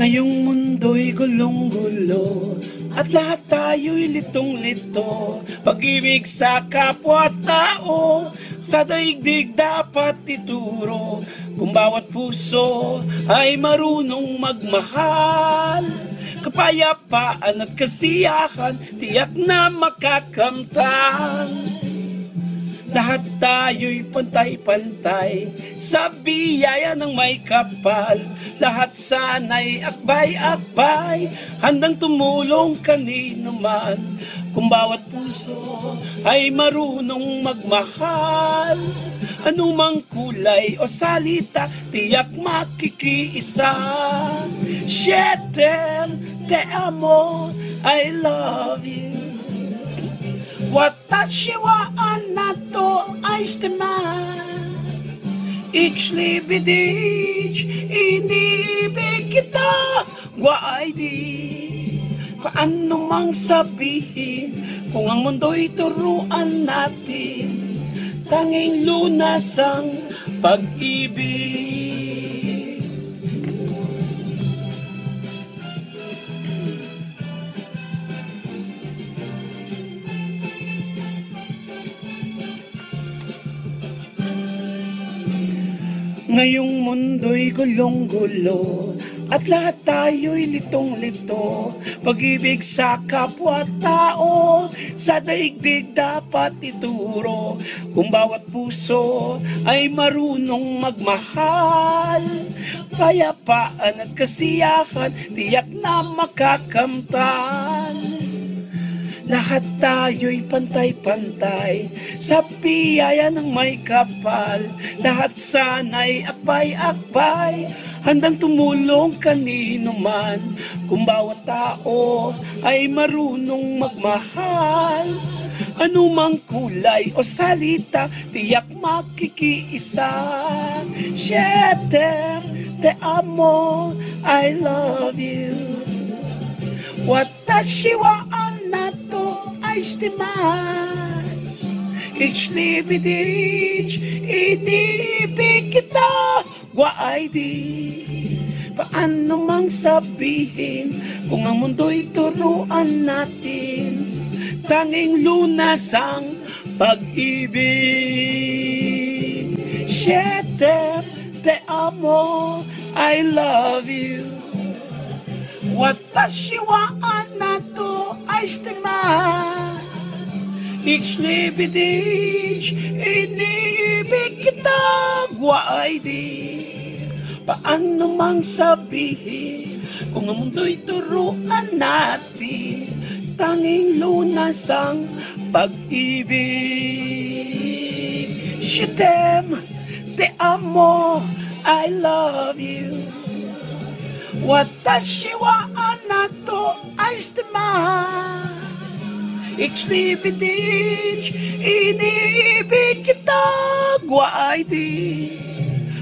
Ngayong mundo'y gulong-gulo at lahat tayo'y litong-lito. Pag-ibig sa kapwa-tao sa daigdig dapat ituro. Kung bawat puso ay marunong magmahal, kapayapaan at kasiyahan tiyak na makakamtan. Lahat tayo'y pantay-pantay sa biyaya ng may kapal. Lahat sana'y akbay-akbay, handang tumulong kanino man. Kung bawat puso ay marunong magmahal, anumang kulay o salita tiyak makikiisa. Siete, te amo, I love you. Watashi wa anato aishitemasu. Ichilibidich, inibig kita, guaidi. Paano mang sabihin kung ang mundo'y turuan natin, tanging lunas ang pag-ibig. Ngayong mundo'y gulong-gulo at lahat tayo'y litong-lito. Pag-ibig sa kapwa-tao sa daigdig dapat ituro. Kung bawat puso ay marunong magmahal, payapaan at kasiyahan tiyak na makakamtan. Lahat tayo'y pantay-pantay sa biyaya ng may kapal. Lahat sana'y akbay-akbay, handang tumulong kanino man. Kung bawat tao ay marunong magmahal, anumang kulay o salita tiyak makikiisa. Siete, te amo, I love you. Watashi wa anato aishitemasu. Ichilibidich, inibig kita, guaidi. Paano mang sabihin kung ang mundo'y turuan natin, tanging lunas ang pag-ibig. Siete, te amo, I love you. Watashi wa anato aishitemasu. Ichilibidich, inibig kita, guaidi. Paano mang sabihin kung ang mundo'y turuan natin, tanging lunas ang pag-ibig. Shitem, te amo, I love you. Watashi wa anato aishitemasu. Ichilibidich, inibig kita, guaidi.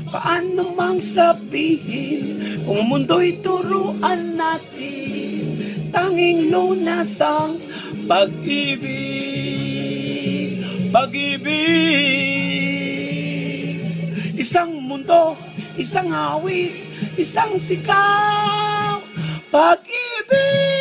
Paano mang sabihin kung ang mundo'y turuan natin, tanging lunas ang pag-ibig. Pag-ibig, isang mundo, isang awit, isang sigaw. Pag-ibig.